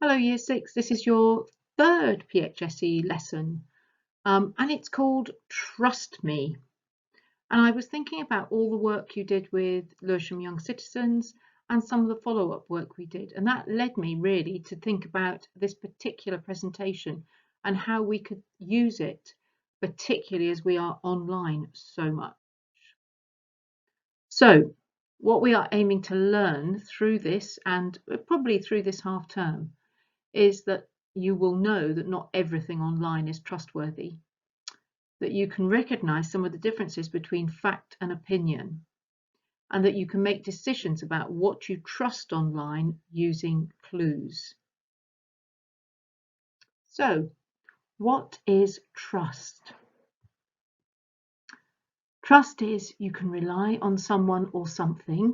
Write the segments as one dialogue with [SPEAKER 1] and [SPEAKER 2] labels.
[SPEAKER 1] Hello Year 6, this is your third PHSE lesson and it's called Trust Me. And I was thinking about all the work you did with Lewisham Young Citizens and some of the follow-up work we did, and that led me really to think about this particular presentation and how we could use it, particularly as we are online so much. So what we are aiming to learn through this, and probably through this half term, is that you will know that not everything online is trustworthy, that you can recognize some of the differences between fact and opinion, and that you can make decisions about what you trust online using clues. So, what is trust? Trust is you can rely on someone or something,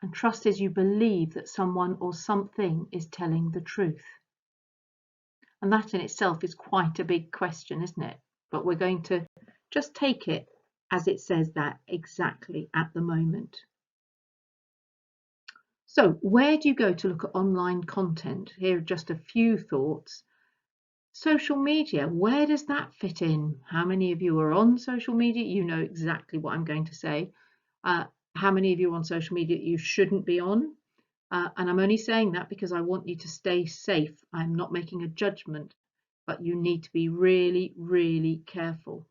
[SPEAKER 1] and trust is you believe that someone or something is telling the truth. And that in itself is quite a big question, isn't it? But we're going to just take it as it says that exactly at the moment. So where do you go to look at online content? Here are just a few thoughts. Social media, where does that fit in? How many of you are on social media? You know exactly what I'm going to say. How many of you are on social media that you shouldn't be on? And I'm only saying that because I want you to stay safe. I'm not making a judgment, but you need to be really, really careful.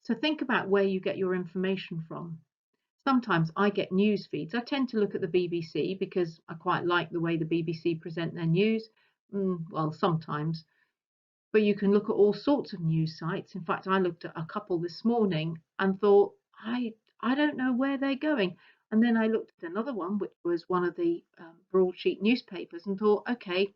[SPEAKER 1] So think about where you get your information from. Sometimes I get news feeds. I tend to look at the BBC because I quite like the way the BBC present their news. Well, sometimes. But you can look at all sorts of news sites. In fact, I looked at a couple this morning and thought, I don't know where they're going. And then I looked at another one, which was one of the broadsheet newspapers, and thought, okay,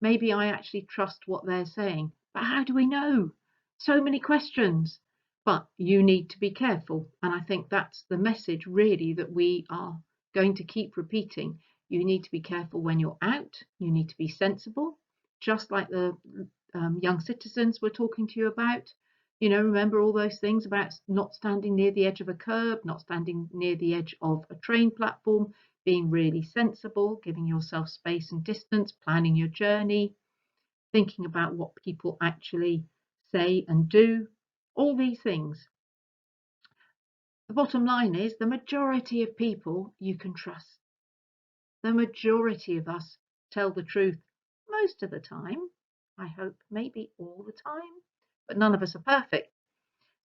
[SPEAKER 1] maybe I actually trust what they're saying. But how do we know? So many questions. But you need to be careful. And I think that's the message really that we are going to keep repeating. You need to be careful when you're out. You need to be sensible, just like the young citizens were talking to you about. You know, remember all those things about not standing near the edge of a curb, not standing near the edge of a train platform, being really sensible, giving yourself space and distance, planning your journey, thinking about what people actually say and do, all these things. The bottom line is the majority of people you can trust. The majority of us tell the truth most of the time. I hope maybe all the time, but none of us are perfect.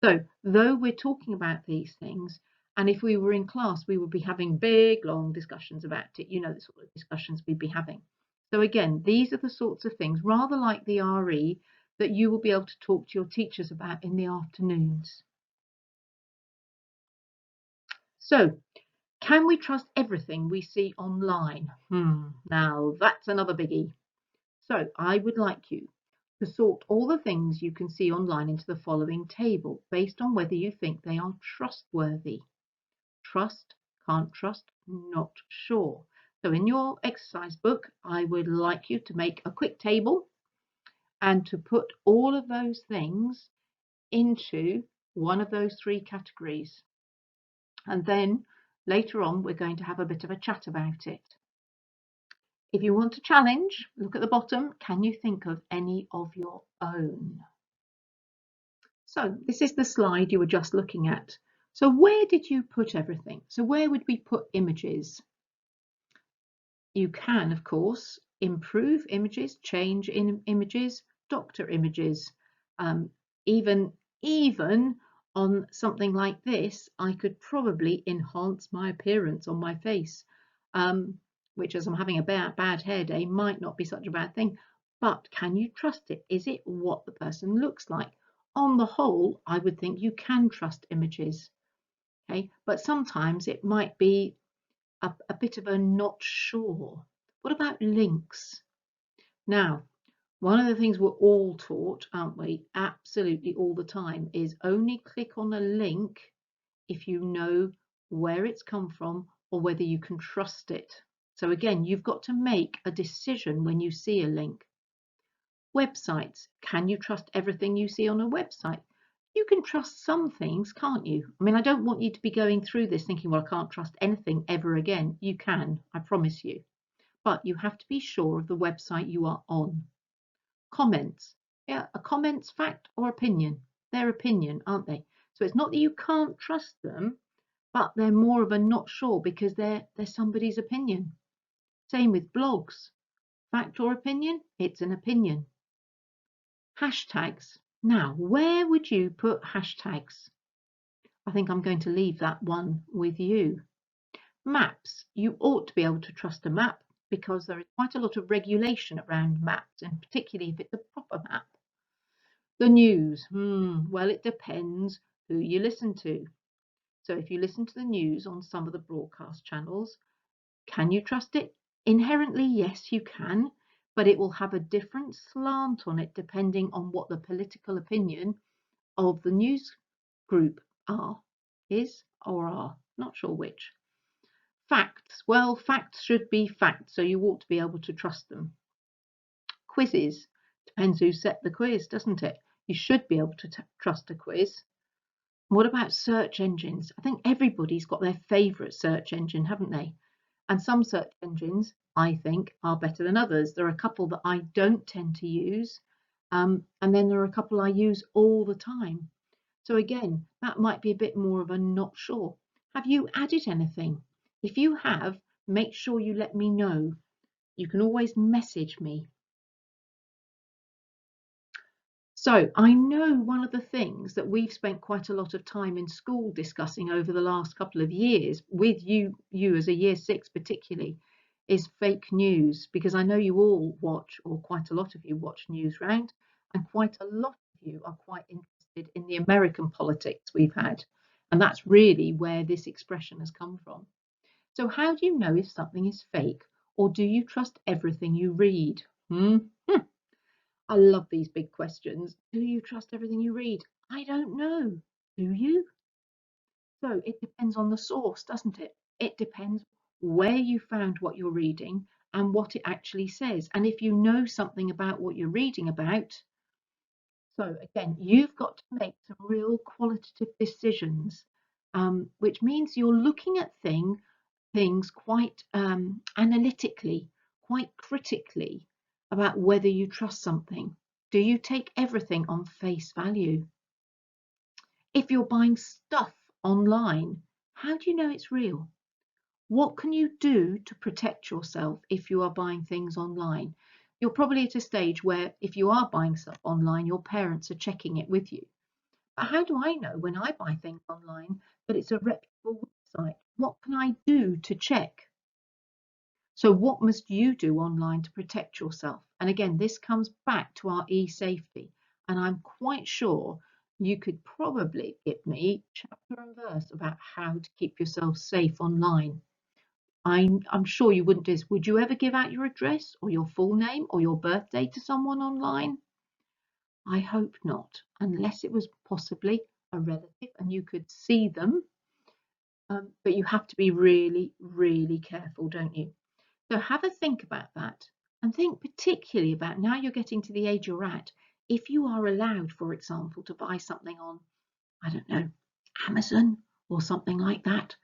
[SPEAKER 1] So though we're talking about these things, and if we were in class, we would be having big, long discussions about it. You know, the sort of discussions we'd be having. So again, these are the sorts of things, rather like the RE, that you will be able to talk to your teachers about in the afternoons. So, can we trust everything we see online? Now that's another biggie. So I would like you to sort all the things you can see online into the following table based on whether you think they are trustworthy. Trust, can't trust, not sure. So in your exercise book, I would like you to make a quick table and to put all of those things into one of those three categories. And then later on, we're going to have a bit of a chat about it. If you want to challenge, look at the bottom. Can you think of any of your own? So this is the slide you were just looking at. So where did you put everything? So where would we put images? You can, of course, improve images, change in images, doctor images. Even on something like this, I could probably enhance my appearance on my face, which as I'm having a bad hair day might not be such a bad thing. But can you trust it? Is it what the person looks like? On the whole, I would think you can trust images. Okay, but sometimes it might be a bit of a not sure. What about links? Now, one of the things we're all taught, aren't we, absolutely all the time, is only click on a link if you know where it's come from or whether you can trust it. So again, you've got to make a decision when you see a link. Websites, can you trust everything you see on a website? You can trust some things, can't you? I mean, I don't want you to be going through this thinking, well, I can't trust anything ever again. You can, I promise you. but you have to be sure of the website you are on. Comments. Yeah, a comment's fact or opinion. They're opinion, aren't they? So it's not that you can't trust them, but they're more of a not sure because they're somebody's opinion. Same with blogs. Fact or opinion? It's an opinion. Hashtags. Now, where would you put hashtags? I think I'm going to leave that one with you. Maps. You ought to be able to trust a map because there is quite a lot of regulation around maps, and particularly if it's a proper map. The news. Well, it depends who you listen to. So if you listen to the news on some of the broadcast channels, can you trust it? Inherently, yes, you can, but it will have a different slant on it depending on what the political opinion of the news group is or are. Not sure which. Facts. Well, facts should be facts, so you ought to be able to trust them. Quizzes. Depends who set the quiz, doesn't it? You should be able to trust a quiz. What about search engines? I think everybody's got their favourite search engine, haven't they? And some search engines, I think, are better than others. There are a couple that I don't tend to use, and then there are a couple I use all the time. So again, that might be a bit more of a not sure. Have you added anything? If you have, make sure you let me know. You can always message me. So I know one of the things that we've spent quite a lot of time in school discussing over the last couple of years with you as a year 6 particularly, is fake news, because I know you all watch, or quite a lot of you watch Newsround, and quite a lot of you are quite interested in the American politics we've had. And that's really where this expression has come from. So how do you know if something is fake, or do you trust everything you read? I love these big questions. Do you trust everything you read? I don't know. Do you? So it depends on the source, doesn't it? It depends where you found what you're reading and what it actually says. And if you know something about what you're reading about, so again, you've got to make some real qualitative decisions, which means you're looking at things quite analytically, quite critically about whether you trust something. Do you take everything on face value? If you're buying stuff online, how do you know it's real? What can you do to protect yourself if you are buying things online? You're probably at a stage where if you are buying stuff online, your parents are checking it with you. But how do I know when I buy things online that it's a reputable website? What can I do to check? So what must you do online to protect yourself? And again, this comes back to our e-safety. And I'm quite sure you could probably give me chapter and verse about how to keep yourself safe online. I'm sure you wouldn't do this. Would you ever give out your address or your full name or your birthday to someone online? I hope not, unless it was possibly a relative and you could see them. But you have to be really, really careful, don't you? So have a think about that, and think particularly about, now you're getting to the age you're at, if you are allowed, for example, to buy something on, I don't know, Amazon or something like that.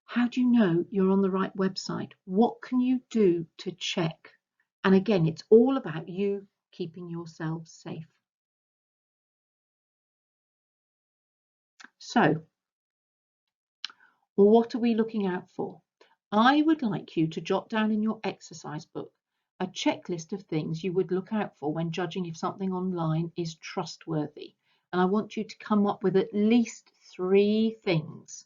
[SPEAKER 1] How do you know you're on the right website? What can you do to check? And again, it's all about you keeping yourself safe. So what are we looking out for? I would like you to jot down in your exercise book a checklist of things you would look out for when judging if something online is trustworthy. And I want you to come up with at least 3 things.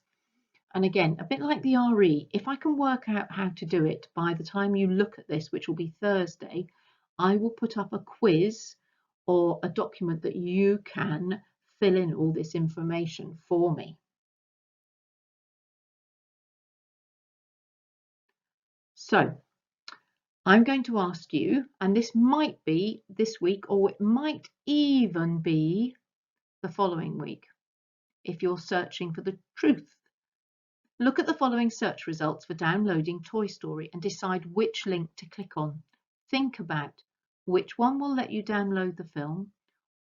[SPEAKER 1] And again, a bit like the RE, if I can work out how to do it by the time you look at this, which will be Thursday, I will put up a quiz or a document that you can fill in all this information for me. So I'm going to ask you, and this might be this week or it might even be the following week if you're searching for the truth. Look at the following search results for downloading Toy Story and decide which link to click on. Think about which one will let you download the film.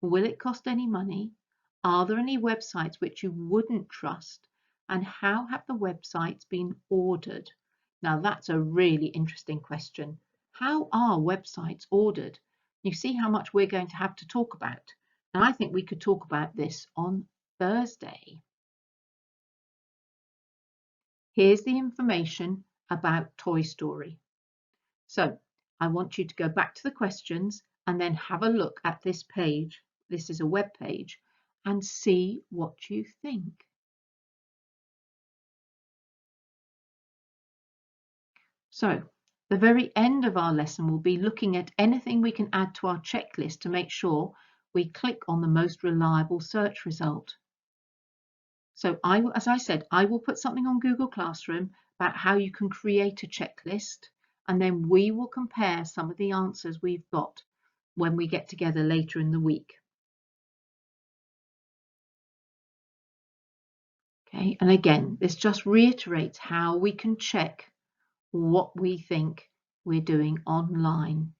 [SPEAKER 1] Will it cost any money? Are there any websites which you wouldn't trust? And how have the websites been ordered? Now that's a really interesting question. How are websites ordered? You see how much we're going to have to talk about. And I think we could talk about this on Thursday. Here's the information about Toy Story. So I want you to go back to the questions and then have a look at this page. This is a web page, and see what you think. So the very end of our lesson will be looking at anything we can add to our checklist to make sure we click on the most reliable search result. So as I said, I will put something on Google Classroom about how you can create a checklist, and then we will compare some of the answers we've got when we get together later in the week. Okay, and again, this just reiterates how we can check what we think we're doing online.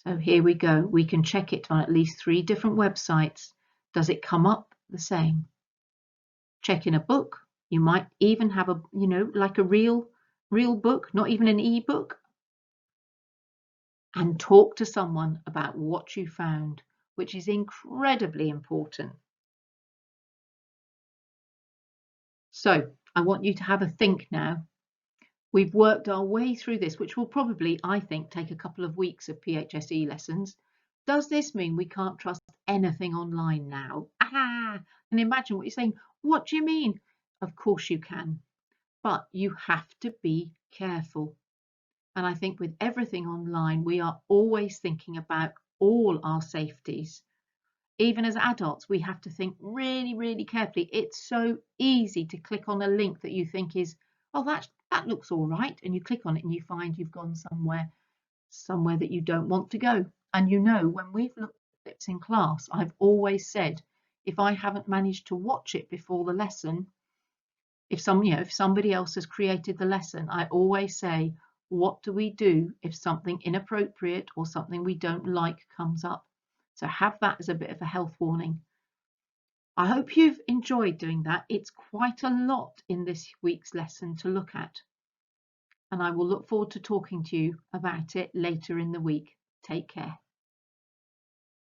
[SPEAKER 1] So here we go. We can check it on at least 3 different websites. Does it come up the same? Check in a book. You might even have a, like a real book, not even an e-book. And talk to someone about what you found, which is incredibly important. So I want you to have a think now. We've worked our way through this, which will probably, I think, take a couple of weeks of PHSE lessons. Does this mean we can't trust anything online now? And imagine what you're saying. What do you mean? Of course you can, but you have to be careful. And I think with everything online, we are always thinking about all our safeties. Even as adults, we have to think really, really carefully. It's so easy to click on a link that you think is, oh, that looks all right. And you click on it and you find you've gone somewhere that you don't want to go. And when we've looked at clips in class, I've always said, if I haven't managed to watch it before the lesson, if somebody else has created the lesson, I always say, what do we do if something inappropriate or something we don't like comes up? So have that as a bit of a health warning. I hope you've enjoyed doing that. It's quite a lot in this week's lesson to look at. And I will look forward to talking to you about it later in the week. Take care.